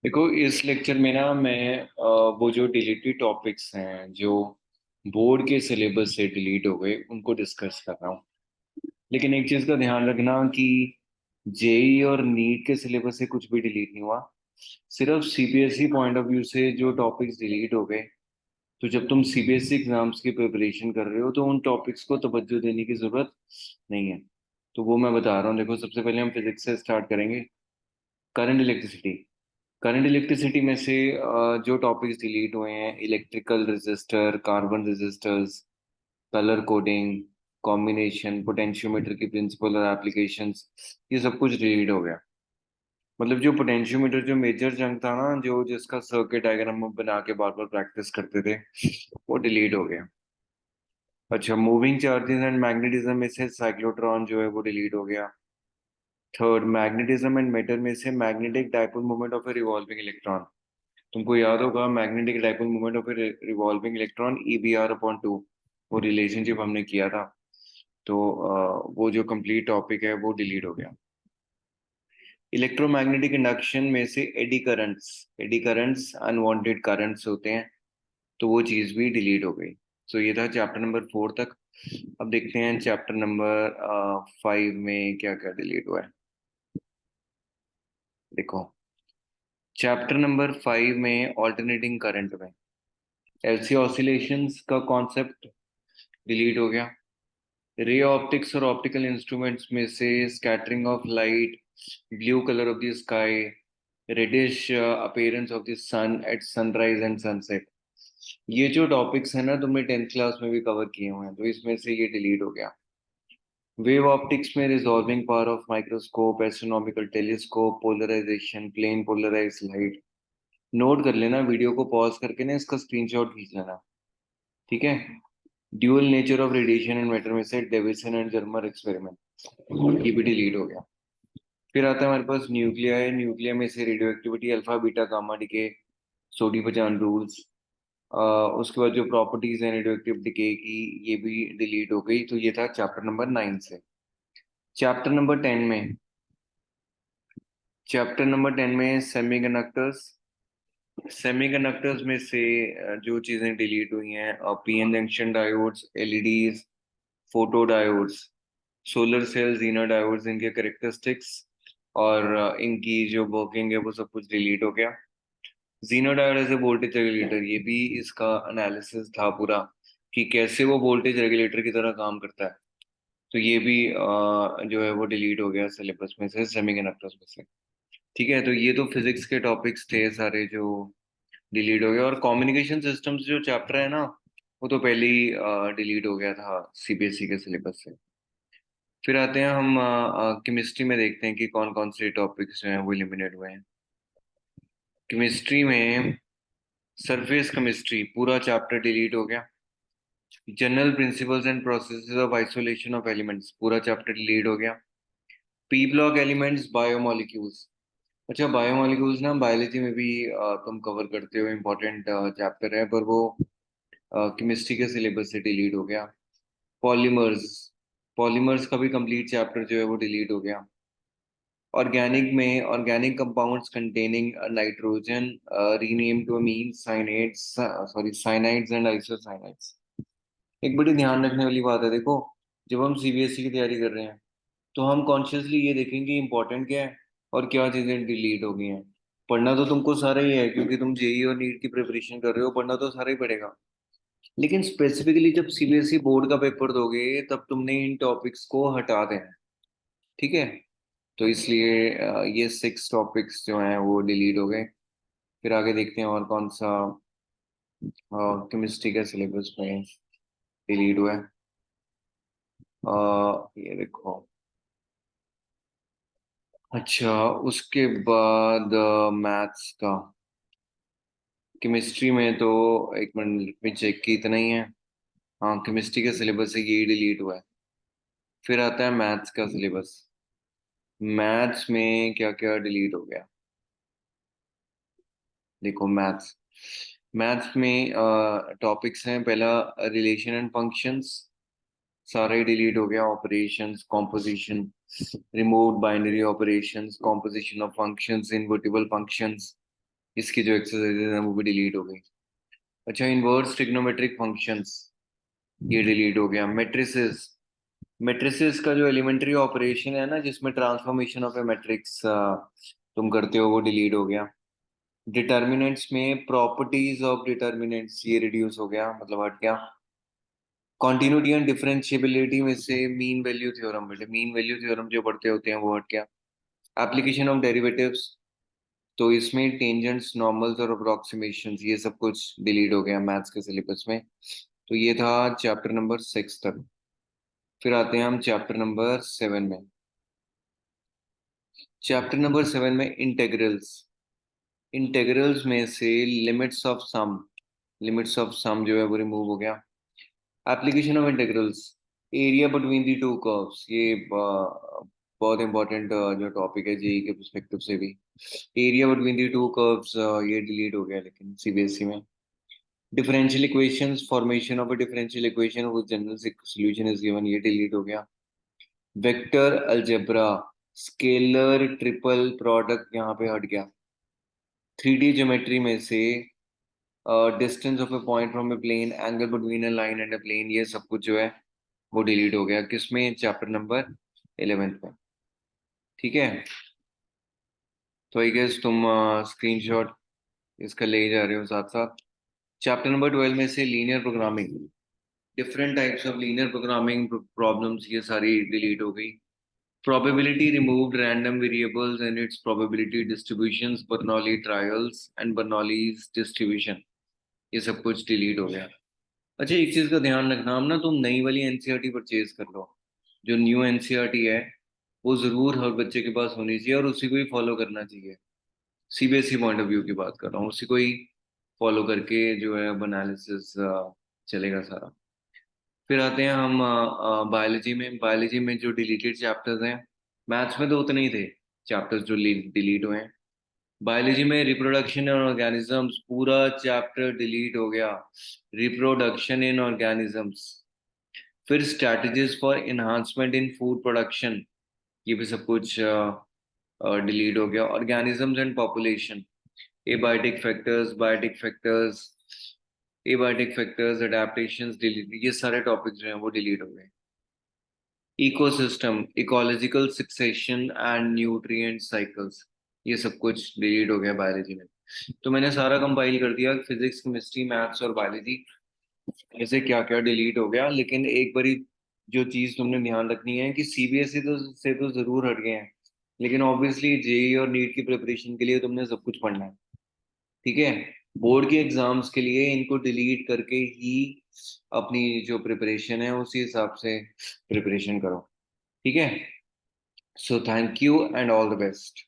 देखो इस लेक्चर में ना मैं वो जो डिलीटेड टॉपिक्स हैं जो बोर्ड के सिलेबस से डिलीट हो गए उनको डिस्कस कर रहा हूँ। लेकिन एक चीज़ का ध्यान रखना कि जेई और नीट के सिलेबस से कुछ भी डिलीट नहीं हुआ। सिर्फ सीबीएसई पॉइंट ऑफ व्यू से जो टॉपिक्स डिलीट हो गए, तो जब तुम सीबीएसई एग्जाम्स की प्रिपरेशन कर रहे हो तो उन टॉपिक्स को तवज्जो देने की जरूरत नहीं है। तो वो मैं बता रहा हूँ। देखो, सबसे पहले हम फिजिक्स से स्टार्ट करेंगे। Current electricity. करंट इलेक्ट्रिसिटी में से जो टॉपिक्स डिलीट हुए हैं: electrical resistor, carbon resistors, colour coding, combination, potentiometer की प्रिंसिपल और एप्लीकेशंस, ये सब कुछ डिलीट हो गया। मतलब जो पोटेंशियोमीटर जो मेजर जंग था ना, जो जिसका सर्किट डायग्राम बना के बार बार प्रैक्टिस करते थे, वो डिलीट हो गया। अच्छा, मूविंग चार्जेस एंड मैग्नेटिज्म में से साइक्लोट्रॉन जो है वो डिलीट हो गया। थर्ड, मैग्नेटिज्म एंड मैटर में से magnetic dipole moment of A revolving electron. तुमको याद होगा magnetic dipole moment of A revolving electron EBR/2, वो रिलेशनशिप हमने किया था। तो वो जो कंप्लीट टॉपिक है वो डिलीट हो गया। इलेक्ट्रोमैग्नेटिक इंडक्शन में से एडी करंट्स अनवांटेड करंट्स होते हैं, तो वो चीज़ भी डिलीट हो गई। सो ये था चैप्टर नंबर 4 तक। अब देखते हैं चैप्टर नंबर 5 में क्या क्या डिलीट हुआ है। देखो, चैप्टर नंबर 5 में ऑल्टरनेटिंग करंट में एलसी ऑसिलेशंस का कॉन्सेप्ट डिलीट हो गया। रे ऑप्टिक्स और ऑप्टिकल इंस्ट्रूमेंट्स में से scattering of light, blue colour of the sky, reddish appearance of the sun at sunrise and sunset, ये जो टॉपिक्स है ना तुमने 10th क्लास में भी कवर किए हुए हैं, तो इसमें से ये डिलीट हो गया। वेव ऑप्टिक्स में resolving power of microscope, astronomical telescope, polarisation, plane polarise light. Note कर लेना, वीडियो को पॉज करके ना इसका स्क्रीनशॉट खींच लेना। ठीक है। Dual nature of radiation and matter में से डेविसन एंड जर्मर एक्सपेरिमेंट, ये भी डिलीट हो गया। फिर आता है हमारे पास न्यूक्लिया है। न्यूक्लिया में से radioactivity, alpha beta gamma decay, Soddy पहचान रूल्स। उसके बाद जो प्रॉपर्टीज हैं रेडियो एक्टिव डिके की, ये भी डिलीट हो गई। तो ये था चैप्टर नंबर 9 से। चैप्टर नंबर 10 में चैप्टर नंबर 10 में सेमीकंडक्टर्स। सेमीकंडक्टर्स में से जो चीजें डिलीट हुई हैं: PN junction diodes, LEDs, photo diodes, solar cells, inner diodes, इनके करेक्टरिस्टिक्स और इनकी जो वर्किंग है वो सब कुछ डिलीट हो गया। Zener diode as a voltage regulator, ये भी इसका एनालिसिस था पूरा कि कैसे वो वोल्टेज रेगुलेटर की तरह काम करता है। तो ये भी जो है वो डिलीट हो गया सिलेबस में से, सेमीकंडक्टर्स में से। ठीक है, तो ये तो फिजिक्स के टॉपिक्स थे सारे जो डिलीट हो गए। और कम्युनिकेशन सिस्टम्स जो चैप्टर है ना, वो तो पहले ही डिलीट हो गया था सीबीएसई के सिलेबस से। फिर आते हैं हम केमिस्ट्री में, देखते हैं कि कौन कौन से टॉपिक्स जो हैं वो एलिमिनेट हुए हैं। केमिस्ट्री में सरफेस केमिस्ट्री पूरा चैप्टर डिलीट हो गया। General principles and processes of isolation of elements, पूरा चैप्टर डिलीट हो गया। P block elements, biomolecules. अच्छा, बायोमोलिक्यूल्स ना बायोलॉजी में भी तुम कवर करते हो, इम्पोर्टेंट चैप्टर है, पर वो केमिस्ट्री के सिलेबस से डिलीट हो गया। पॉलीमर्स, पॉलीमर्स का भी कंप्लीट चैप्टर जो है वो डिलीट हो गया। ऑर्गेनिक में organic compounds containing nitrogen, rename to amine cyanates, sorry cyanides and isocyanides. एक बड़ी ध्यान रखने वाली बात है। देखो, जब हम सीबीएसई की तैयारी कर रहे हैं तो हम कॉन्शियसली ये देखेंगे इंपॉर्टेंट क्या है और क्या चीजें डिलीट हो गई हैं। पढ़ना तो तुमको सारा ही है, क्योंकि तुम जेई और नीट की प्रिपरेशन कर रहे हो, पढ़ना तो सारा ही पड़ेगा। लेकिन स्पेसिफिकली जब सीबीएसई बोर्ड का पेपर दोगे तब तुमने इन टॉपिक्स को हटा देना है। ठीक है। तो इसलिए ये 6 टॉपिक्स जो हैं वो डिलीट हो गए। फिर आगे देखते हैं और कौन सा केमिस्ट्री का सिलेबस में डिलीट हुआ है। ये देखो। अच्छा, उसके बाद मैथ्स का। केमिस्ट्री में तो एक मिनट में चेक की, इतना ही है। हाँ, केमिस्ट्री के सिलेबस से यही डिलीट हुआ है। फिर आता है मैथ्स का सिलेबस। मैथ्स में क्या क्या डिलीट हो गया। देखो, मैथ्स मैथ्स में टॉपिक्स हैं। पहला, रिलेशन एंड फंक्शंस, सारा ही डिलीट हो गया। Operations, composition, remove binary operations, composition of functions, invertible functions, इसकी जो एक्सरसाइजेज हैं वो भी डिलीट हो गई। अच्छा, इनवर्स ट्रिग्नोमेट्रिक फंक्शंस, ये डिलीट हो गया। मेट्रिसेस, मेट्रिसेस का जो एलिमेंट्री ऑपरेशन है ना, जिसमें ट्रांसफॉर्मेशन ऑफ ए मैट्रिक्स तुम करते हो, वो डिलीट हो गया। डिटर्मिनेंट्स में प्रॉपर्टीज ऑफ डिटर्मिनेंट्स, ये रिड्यूस हो गया, मतलब हट गया। कॉन्टिन्यूटी एंड डिफरेंशिएबिलिटी में से मीन वैल्यू थ्योरम, बेटे मीन वैल्यू थ्योरम जो पढ़ते होते हैं वो हट गया। एप्लीकेशन ऑफ डेरिवेटिव्स, तो इसमें टेंजेंट्स, नॉर्मल्स और अप्रोक्सीमेशंस, ये सब कुछ डिलीट हो गया मैथ्स के सिलेबस में। तो ये था चैप्टर नंबर 6 तक। फिर आते हैं हम चैप्टर नंबर 7 में। चैप्टर नंबर 7 में इंटेग्रल्स। इंटेग्रल्स में से limits of sum, limits of sum जो है वो रिमूव हो गया। Application of integrals, area between the two curves, ये बहुत इंपॉर्टेंट जो टॉपिक है जेई के पर्सपेक्टिव से भी। Area between the two curves ये डिलीट हो गया लेकिन सीबीएसई में। Differential equations, formation of a differential equation with general solution is given, ये डिलीट हो गया। Vector algebra, scalar triple product यहाँ पे हट गया। 3D ज्योमेट्री में से distance of a point from a plane, angle between a line and a plane, ये सब कुछ जो है वो डिलीट हो गया। किसमें? चैप्टर नंबर 11 में। ठीक है, तो आई गेस तुम स्क्रीनशॉट इसका ले जा रहे हो साथ साथ। चैप्टर नंबर 12 में से linear programming, different types of linear programming problems, ये सारी डिलीट हो गई। Probability removed, random variables and it's probability distributions, Bernoulli trials and Bernoulli's distribution, ये सब कुछ डिलीट हो गया। अच्छा, एक चीज का ध्यान रखना, हम ना तुम नई वाली एनसीईआरटी परचेज कर लो। जो न्यू एनसीईआरटी है वो जरूर हर बच्चे के पास होनी चाहिए और उसी को ही फॉलो करना चाहिए। सीबीएसई पॉइंट ऑफ व्यू की बात कर रहा हूँ, उसी को ही फॉलो करके जो है अब एनालिसिस चलेगा सारा। फिर आते हैं हम बायोलॉजी में। बायोलॉजी में जो डिलीटेड चैप्टर्स हैं, मैथ्स में तो उतने ही थे चैप्टर्स जो डिलीट हुए हैं। बायोलॉजी में रिप्रोडक्शन इन ऑर्गेनिजम्स, पूरा चैप्टर डिलीट हो गया, रिप्रोडक्शन इन ऑर्गेनिजम्स। फिर strategies for enhancement in food production, ये भी सब कुछ डिलीट हो गया। Organisms and population, abiotic factors, biotic factors, abiotic factors, adaptations, delete, ये सारे टॉपिक्स जो हैं वो डिलीट हो गए। Ecosystem, ecological succession and nutrient cycles, ये सब कुछ डिलीट हो गया बायोलॉजी में। तो मैंने सारा कंपाइल कर दिया, फिजिक्स, केमिस्ट्री, मैथ्स और बायोलॉजी ऐसे क्या क्या डिलीट हो गया। लेकिन एक बारी जो चीज तुमने ध्यान रखनी है कि सीबीएसई तो से तो जरूर हट गए हैं, लेकिन ऑब्वियसली जेई और नीट की प्रिपरेशन के लिए तुमने सब कुछ पढ़ना है। ठीक है, बोर्ड के एग्जाम्स के लिए इनको डिलीट करके ही अपनी जो प्रिपरेशन है उसी हिसाब से प्रिपरेशन करो। ठीक है, so thank you and all the best.